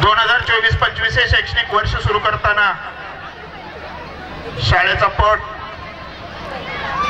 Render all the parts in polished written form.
2024-25 हे शैक्षणिक वर्ष सुरू करताना शाळेचा पट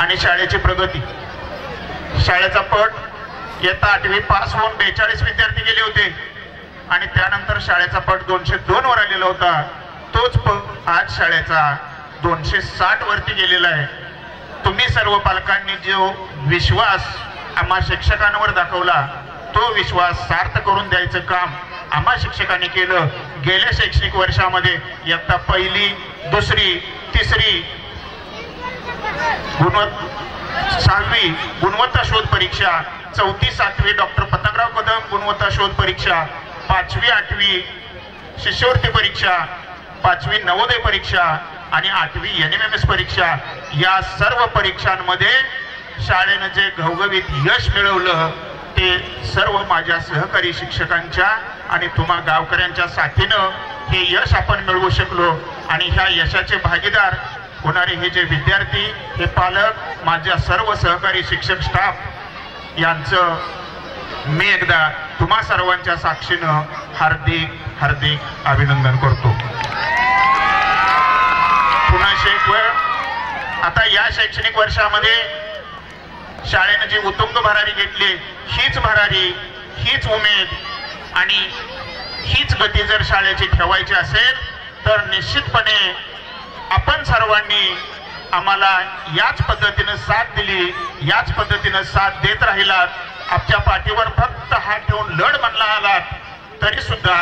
आणि शाळेची प्रगती, शाळेचा पट इयत्ता 8वी पास होऊन 42 विद्यार्थी गेले होते आणि त्यानंतर शाळेचा पट 202 वर आलेला होता. तोच पट आज शाळेचा 260 वरती गेलेला आहे. तुम्ही सर्व पालकांनी जो विश्वास आम्हा शिक्षकांवर दाखवला तो विश्वास सार्थ करून द्यायचं काम आम्हा शिक्षकांनी केलं. गेल्या शैक्षणिक वर्षामध्ये इयत्ता 1ली, 2री, 3री, 6वी गुणवत्ता शोध परीक्षा, 4थी 7वी डॉक्टर पतंगराव कदम गुणवत्ता शोध परीक्षा, 5वी 8वी शिष्यवृत्ती परीक्षा, 5वी नवोदय परीक्षा आणि 8वी NMMS परीक्षा, या सर्व परीक्षांमध्ये शाळेनं जे घवघवीत यश मिळवलं ते सर्व माझ्या सहकारी शिक्षकांच्या आणि तुम्हा गावकऱ्यांच्या साथीनं हे यश आपण मिळवू शकलो. आणि ह्या यशाचे भागीदार होणारे हे जे विद्यार्थी, हे पालक, माझ्या सर्व सहकारी शिक्षक स्टाफ यांचं मी एकदा तुम्हा सर्वांच्या साक्षीनं हार्दिक हार्दिक अभिनंदन करतो. पुन्हा आता या शैक्षणिक वर्षामध्ये शाळेने जी उत्तुंग भरारी घेतली, हीच भरारी, हीच उमेद आणि हीच गती जर शाळेची ठेवायची असेल तर निश्चितपणे आपण सर्वांनी आम्हाला याच पद्धतीने साथ दिली, याच पद्धतीने साथ देत राहिलात. आमच्या पाठीवर फक्त हात ठेवून लढ म्हणला आलात तरी सुद्धा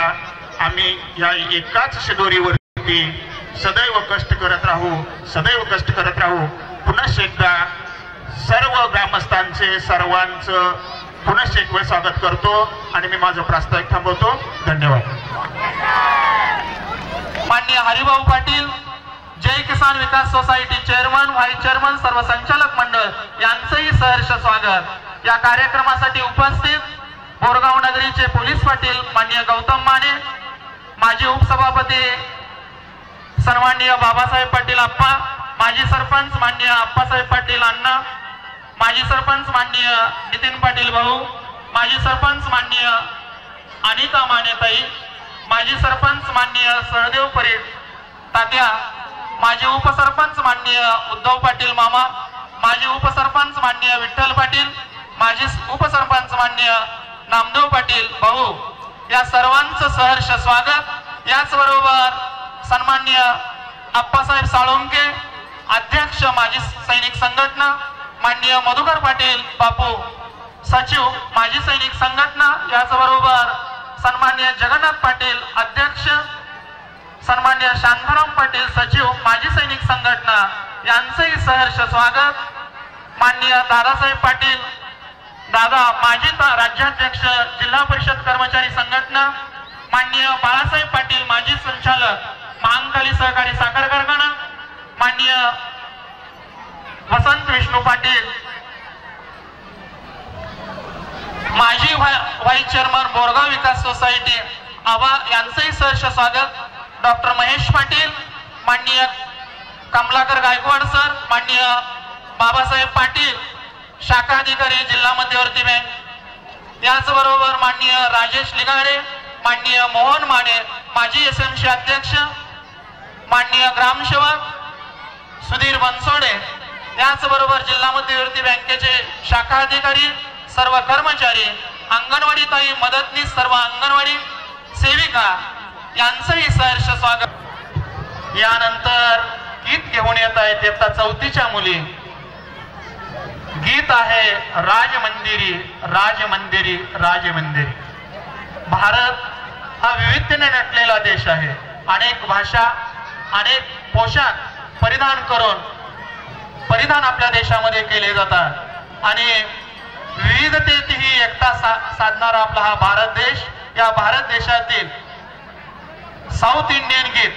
आम्ही या एकाच शिदोरीवरती सदैव कष्ट करत राहू, सदैव कष्ट करत राहू. पुन्हा एकदा सर्व ग्रामस्थांचे, सर्वांचं पुन्हा एक वेळ स्वागत करतो आणि मी माझं प्रास्ताविक थांबवतो. धन्यवाद. माननीय हरिभाऊ पाटील, जय किसान विकास सोसायटी चेअरमन, व्हाईस चेअरमन, सर्व संचालक मंडळ यांचंही सहर्ष स्वागत. या कार्यक्रमासाठी उपस्थित बोरगाव नगरीचे पोलीस पाटील माननीय गौतम माने, माजी उपसभापती सन्माननीय बाबासाहेब पाटील आप्पा, माजी सरपंच माननीय आप्पासाहेब पाटील अण्णा, माजी सरपंच माननीय नितीन पाटील भाऊ, माजी सरपंच माननीय अनिता मानेताई, माजी सरपंच माननीय सहदेव परेड तात्या, माजी उपसरपंच माननीय उद्धव पाटील मामा, माजी उपसरपंच माननीय विठ्ठल पाटील, माजी उपसरपंच माननीय नामदेव पाटील भाऊ, या सर्वांचं सहर्ष स्वागत. याचबरोबर सन्माननीय आप्पासाहेब साळुंके, अध्यक्ष माजी सैनिक संघटना माननीय मधुकर पाटील बापू, सचिव माजी सैनिक संघटना, याचबरोबर सन्माननीय जगन्नाथ पाटील अध्यक्ष, सन्माननीय शांताराम पाटील सचिव माजी सैनिक संघटना यांचंही सहर्ष स्वागत. माननीय दादासाहेब पाटील दादा, माजी राज्याध्यक्ष जिल्हा परिषद कर्मचारी संघटना, माननीय बाळासाहेब पाटील माजी संचालक महांकाली सहकारी साखर कारखाना, माननीय वसंत विष्णू पाटील माजी व्हाईस चेअरमन बोरगाव विकास सोसायटी आबा यांचंही सहर्ष स्वागत. डॉक्टर महेश पाटील, माननीय कमलाकर गायकवाड सर, माननीय बाबासाहेब पाटील शाखा अधिकारी जिल्हा मध्यवर्ती बँक, याचबरोबर माननीय राजेश लिगाडे, माननीय मोहन माने माजी SMC अध्यक्ष, माननीय ग्रामसेवक सुधीर बनसोडे, याचबरोबर जिल्हा मध्यवर्ती बँकेचे शाखा अधिकारी, सर्व कर्मचारी, अंगणवाडी ताई मदतनीस, सर्व अंगणवाडी सेविका यांचंही सहर्ष स्वागत. यानंतर गीत घेऊन येत आहेत इयत्ता 4थीच्या मुली. गीत आहे राजमंदिरी राजमंदिरी राजमंदिरी. भारत हा विविधतेने नटलेला देश आहे. अनेक भाषा, अनेक पोशाख परिधान आपल्या देशामध्ये केले जातात आणि विविधतेत ही एकता साधणारा आपला हा भारत देश. या भारत देशातील साऊथ इंडियन गीत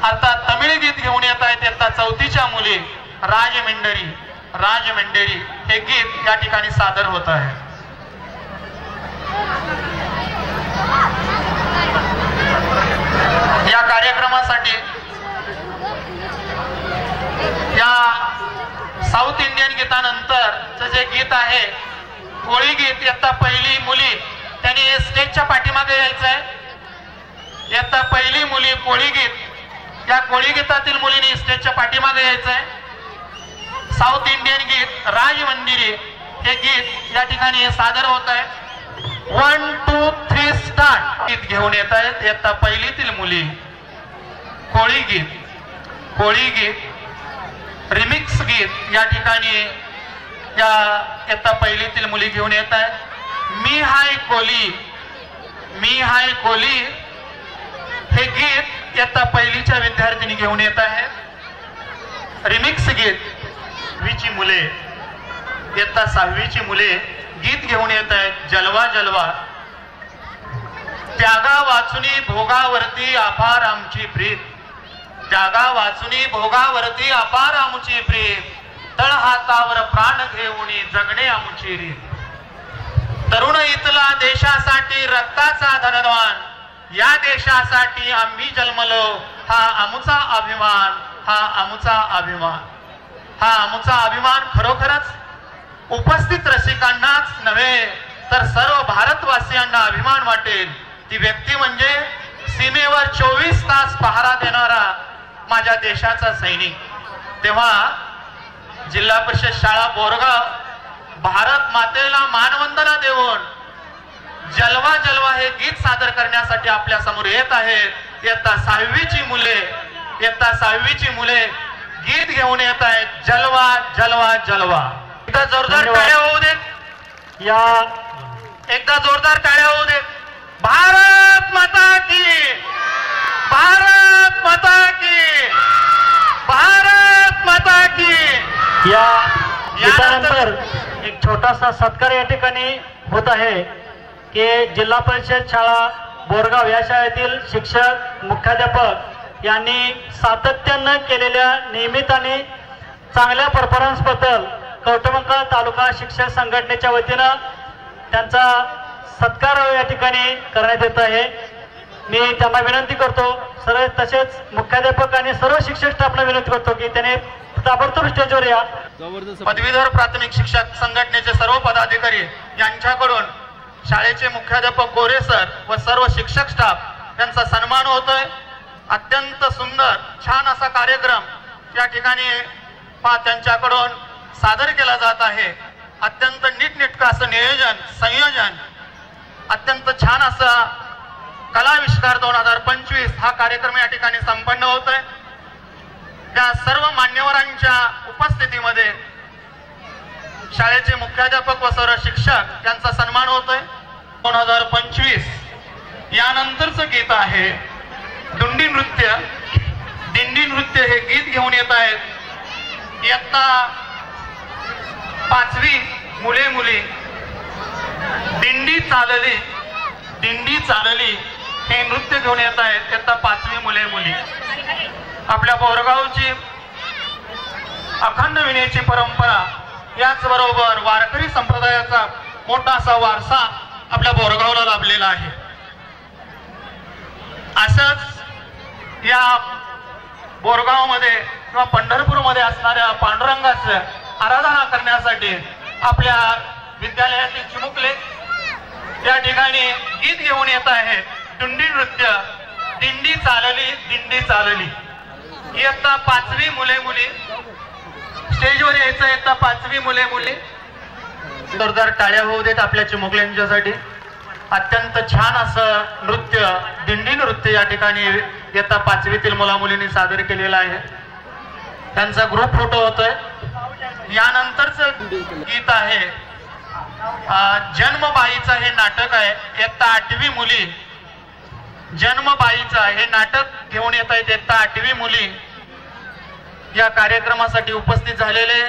अर्थात तमिळ गीत घेऊन येत आहेत इयत्ता 4थीच्या मुली. राजमंदिरी राजमंदिरी हे गीत या ठिकाणी सादर होत आहे. या कार्यक्रमासाठी या साऊथ इंडियन गीतानंतर जे गीत आहे कोळी गीत, इयत्ता 1ली मुली, त्यांनी स्टेजच्या पाठीमागे यायचं आहे. इयत्ता पहिली मुली कोळी गीत, या कोळी गीतातील मुलींनी स्टेजच्या पाठीमागे यायचंय. साऊथ इंडियन गीत राज मंदिरी हे गीत या ठिकाणी सादर होत आहे. 1 2 3 स्टार्ट गीत घेऊन येत आहेत इयत्ता पहिलीतील मुली. कोळी गीत, कोळी गीत रिमिक्स गीत या ठिकाणी या इयत्ता पहिलीतील मुली घेऊन येत आहेत. मी हाय कोली, मी हाय कोली हे गीत इयत्ता पहिलीच्या विद्यार्थिनी घेऊन येत आहेत. रिमिक्स गीत वीची मुले, इयत्ता 6वीची मुले गीत घेऊन येत आहेत. जलवा जलवा. त्यागा वाचुनी भोगावरती अपार आमची प्रीत, त्यागा वाचुनी भोगावरती अपार आमची प्रीत, तळ हातावर प्राण घेऊनी जगणे आमची रीत. तरुण इथला देशासाठी रक्ताचा धनवान, या देशासाठी आम्ही जन्मलो, हा आमचा अभिमान, हा आमचा अभिमान, हा आमचा अभिमान. खरोखरच उपस्थित रसिकांनाच नव्हे तर सर्व भारतवासियांना अभिमान वाटेल. ती व्यक्ती म्हणजे सीमेवर 24 तास पहारा देणारा माझ्या देशाचा सैनिक. तेव्हा जिल्हा परिषद शाळा बोरगाव भारत मातेला मानवंदना देऊन जलवा जलवा हे गीत सादर करण्यासाठी आपल्या समोर येत आहेत. इयत्ता 6वीची मुले, इयत्ता 6वीची मुले गीत घेऊन येत आहेत. जलवा जलवा जलवा. एकदा जोरदार टाळ्या होऊ देत, या एकदा जोरदार टाळ्या होऊ देत. भारत माता की, भारत माता की, भारत माता की. या गीतानंतर एक छोटासा सत्कार या ठिकाणी होत आहे की जिल्हा परिषद शाळा बोरगाव या शाळेतील शिक्षक मुख्याध्यापक यांनी सातत्यानं केलेल्या नियमित आणि चांगल्या परफॉर्मन्स बद्दल कवठेमंकाळ तालुका शिक्षक संघटनेच्या वतीनं त्यांचा सत्कार या ठिकाणी करण्यात येत आहे. मी त्यांना विनंती करतो, सर्व तसेच मुख्याध्यापक आणि सर्व शिक्षक स्टाफला विनंती करतो की त्याने ताबडतोब स्टेजवर या. पदवीधर प्राथमिक शिक्षक संघटनेचे सर्व पदाधिकारी यांच्याकडून शाळेचे मुख्याध्यापक गोरे सर व सर्व शिक्षक स्टाफ यांचा सन्मान होतोय. अत्यंत सुंदर छान असा कार्यक्रम या ठिकाणी त्यांच्याकडून सादर केला जात आहे. अत्यंत नीटनेटकं असं नियोजन संयोजन, अत्यंत छान असा कलाविष्कार 2025 हा कार्यक्रम या ठिकाणी संपन्न होतोय. त्या सर्व मान्यवरांच्या उपस्थितीमध्ये शाळेचे मुख्याध्यापक व सर्व शिक्षक यांचा सन्मान होतोय. 2025 यानंतरचं गीत आहे दुंडी नृत्य. दिंडी नृत्य हे गीत घेऊन येत आहेत इयत्ता 5वी मुले मुली. दिंडी चालली, दिंडी चालली हे नृत्य घेऊन येत आहेत इयत्ता 5वी मुले मुली. आपल्या बोरगावची अखंड विनेची परंपरा, याचबरोबर वारकरी संप्रदायाचा मोठा असा वारसा आपल्या बोरगावला लाभलेला आहे. असंच या बोरगावमध्ये किंवा पंढरपूरमध्ये असणाऱ्या पांडुरंगाचं आराधना करण्यासाठी आपल्या विद्यालयातील चिमुकले या ठिकाणी गीत घेऊन येत आहेत. दुंडी नृत्य. दिंडी चालली, दिंडी चालली. इयत्ता 5वी मुले मुली स्टेजवर यायचं. इयत्ता 5वी मुले मुली जोरदार टाळ्या होऊ देत आपल्या चिमुकल्यांच्यासाठी. अत्यंत छान असं नृत्य, दिंडी नृत्य या ठिकाणी इयत्ता 5वीतील मुला मुलींनी सादर केलेलं आहे. त्यांचा ग्रुप फोटो होतोय. यानंतरचं गीत आहे जन्मबाईचं हे नाटक आहे. इयत्ता 8वी मुली जन्मबाईचं हे नाटक घेऊन येत आहेत इयत्ता 8वी मुली. या कार्यक्रमासाठी उपस्थित झालेले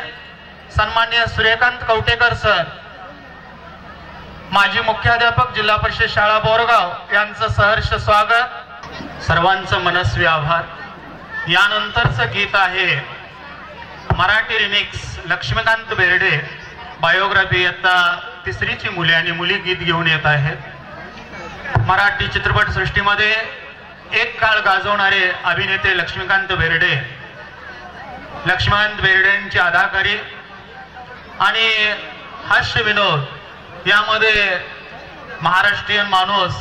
सन्माननीय सूर्यकांत कवटेकर सर, माजी मुख्याध्यापक जिल्हा परिषद शाळा बोरगाव यांचं सहर्ष स्वागत. सर्वांचं मनस्वी आभार. यानंतरचं गीत आहे मराठी रिमिक्स लक्ष्मीकांत बेर्डे बायोग्राफी. इयत्ता 3रीची मुले आणि मुली गीत घेऊन येत आहेत. मराठी चित्रपट सृष्टीमध्ये एक काळ गाजवणारे अभिनेते लक्ष्मीकांत बेर्डे. लक्ष्मीकांत बेर्डेंची अदाकारी आणि हास्य विनोद यामध्ये महाराष्ट्रीयन माणूस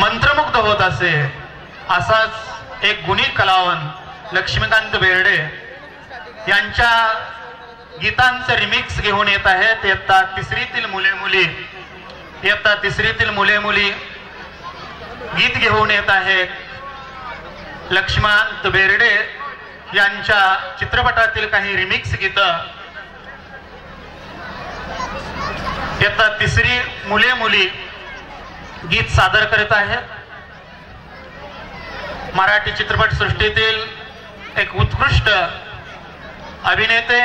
मंत्रमुग्ध होत असे असाच एक गुणी कलावंत लक्ष्मीकांत बेर्डे यांच्या गीतांचे रिमिक्स घेऊन येत आहेत इयत्ता तिसरीतील मुले मुली. इयत्ता तिसरीतील मुले मुली गीत घेऊन येत आहेत लक्ष्मीकांत बेर्डे यांच्या चित्रपटातील काही रिमिक्स गीत इयत्ता तिसरी मुले मुली गीत सादर करत आहेत. मराठी चित्रपट सृष्टीतील एक उत्कृष्ट अभिनेते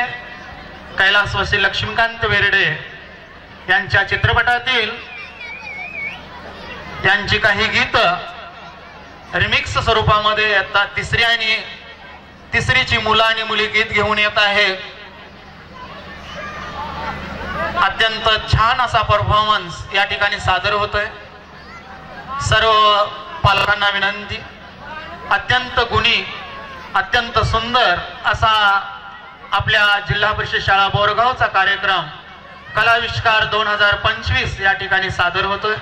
कैलासवासी लक्ष्मीकांत बेर्डे यांच्या चित्रपटातील यांची काही गीत रिमिक्स स्वरूपामध्ये इयत्ता तिसरी आणि तिसरीची मुलं आणि मुली गीत घेऊन येत आहेत. अत्यंत छान असा परफॉर्मन्स या ठिकाणी सादर होतोय. सर्व पालकांना विनंती, अत्यंत गुणी अत्यंत सुंदर असा आपल्या जिल्हा परिषद शाळा बोरगावचा कार्यक्रम कलाविष्कार 2025 या ठिकाणी सादर होतोय.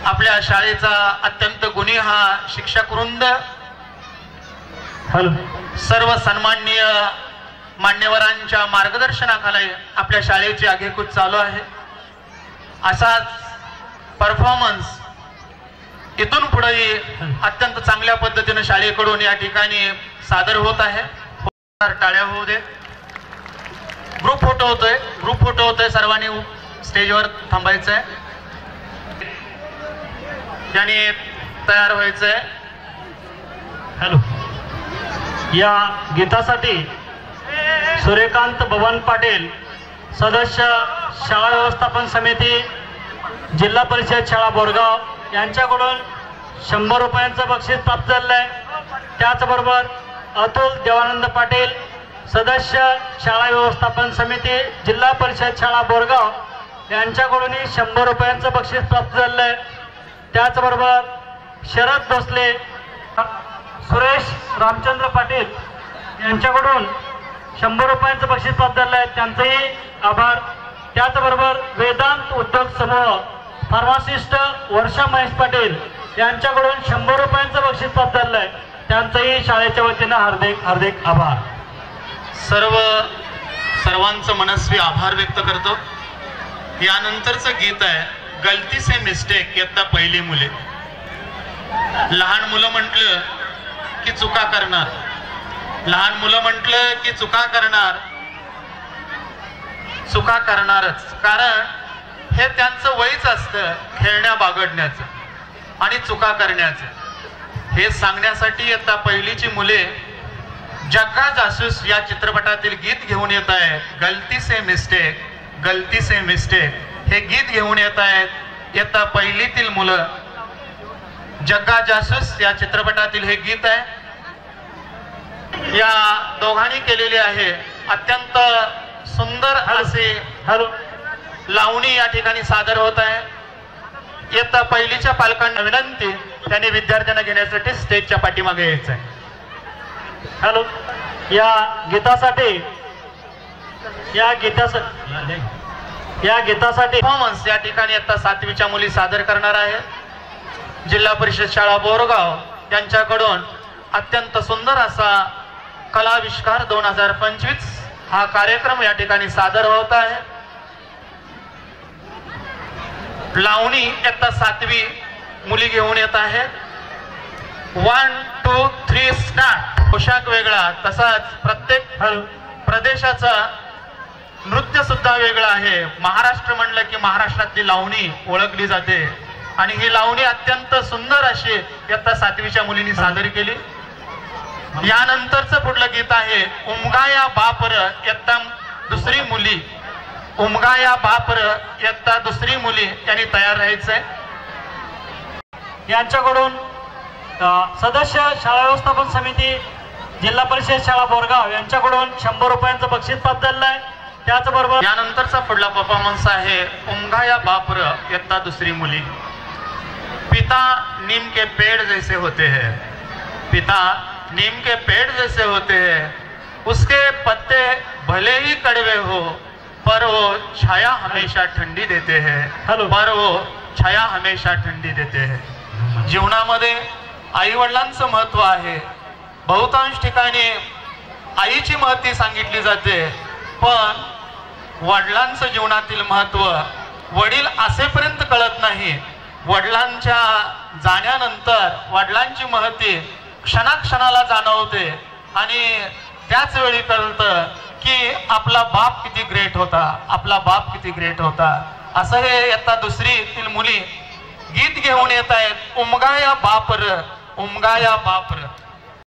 आपल्या शाळेचा अत्यंत गुणी हा शिक्षक वृंद, सर्व सन्माननीय मान्यवरांच्या मार्गदर्शनाखाली आपल्या शाळेची आगेकूच चालू आहे. असाच परफॉर्मन्स इथून पुढेही अत्यंत चांगल्या पद्धतीने शाळेकडून या ठिकाणी सादर होत आहे. टाळ्या होऊ दे. ग्रुप फोटो होतोय. सर्वांनी स्टेजवर थांबायचंय. ज्यांनी तयार व्हायचंय. हॅलो. या गीतासाठी सूर्यकांत बबन पाटील, सदस्य शाळा व्यवस्थापन समिती, जिल्हा परिषद शाळा बोरगाव यांच्याकडून 100 रुपयांचं बक्षीस प्राप्त झालेलं आहे. त्याचबरोबर अतुल देवानंद पाटील, सदस्य शाळा व्यवस्थापन समिती, जिल्हा परिषद शाळा बोरगाव यांच्याकडूनही 100 रुपयांचं बक्षीस प्राप्त झालेलं आहे. त्याचबरोबर शरद भोसले, सुरेश रामचंद्र पाटील यांच्याकडून 100 रुपयांचं बक्षीस प्राप्त झालं आहे. त्यांचेही आभार. त्याचबरोबर वेदांत उद्योग समूह फार्मासिस्ट वर्षा महेश पाटील यांच्याकडून 100 रुपयांचं बक्षीस प्राप्त झालं आहे. त्यांचंही शाळेच्या वतीनं हार्दिक हार्दिक आभार. सर्वांचं मनस्वी आभार व्यक्त करतो. यानंतरचं गीत आहे गलती से मिस्टेक इयत्ता पहिली मुले. लहान मुलं म्हटलं की चुका करणार, लहान मुलं म्हटलं की चुका करणारच. कारण हे त्यांचं वयच असतं खेळण्या बागडण्याचं आणि चुका करण्याचं. हे सांगण्यासाठी इयत्ता पहिलीची मुले जग्गा जासूस या चित्रपटातील गीत घेऊन येत आहेत. गलती से मिस्टेक हे गीत घेऊन येत आहेत. इयत्ता पहिलीतील मुलं जग्गा जासूस या चित्रपटातील हे गीत आहे. या दोघांनी केलेली आहे. अत्यंत सुंदर असे लावणी या ठिकाणी सादर होत आहे. इयत्ता पहिलीच्या पालकांना विनंती, त्यांनी विद्यार्थ्यांना घेण्यासाठी स्टेजच्या पाठीमागे यायचं आहे. हॅलो. या गीतासाठी परफॉर्मन्स या ठिकाणी इयत्ता 7वीच्या मुली सादर करणार आहेत. जिल्हा परिषद शाळा बोरगाव यांच्याकडून अत्यंत सुंदर असा कलाविष्कार 2025 हा कार्यक्रम या ठिकाणी सादर होत आहे. लावणी इयत्ता 7वी मुली घेऊन येत आहेत. 1, 2, 3 स्टार्ट. पोशाख वेगळा, तसाच प्रत्येक प्रदेशाचा नृत्य सुद्धा वेगळं आहे. महाराष्ट्र म्हणलं की महाराष्ट्रातली लावणी ओळखली जाते आणि ही लावणी अत्यंत सुंदर अशी इयत्ता 7वीच्या मुलींनी सादर केली. यानंतरचं पुढलं गीत आहे उमगाया बापर इयत्ता दुसरी मुली. उमगाया बापर इयत्ता दुसरी मुली यांनी तयार राहायचंय. यांच्याकडून सदस्य शाळा व्यवस्थापन समिती, जिल्हा परिषद शाळा बोरगाव यांच्याकडून 100 रुपयांचं बक्षीस प्राप्त झालेलं आहे. त्याचबरोबर यानंतरचा पुढला परफॉर्मन्स आहे उमगाया बापर इयत्ता दुसरी मुली. पिता नीम के पेड़ जैसे होते हैं, पिता नीम के पेड़ जैसे होते हैं, उसके पत्ते भले ही कड़वे हो पर वो छाया हमेशा ठंडी देते हैं, पर वो छाया हमेशा ठंडी देते है। जीवनामध्ये आई वडिलांचं महत्व आहे। बहुतांश ठिकाणी आईची महती सांगितली जाते, पण वडिलांचं जीवनातील महत्व वडील असेपर्यंत कळत नाही। वडिलांच्या जाण्यानंतर वडिलांची महती क्षणाक्षणाला जाणवते आणि त्याच वेळी कळतं की आपला बाप किती ग्रेट होता, आपला बाप किती ग्रेट होता। असं हे इयत्ता दुसरीतील मुली गीत घेऊन येत आहेत, उमगाया बापर, उमगाया बापर।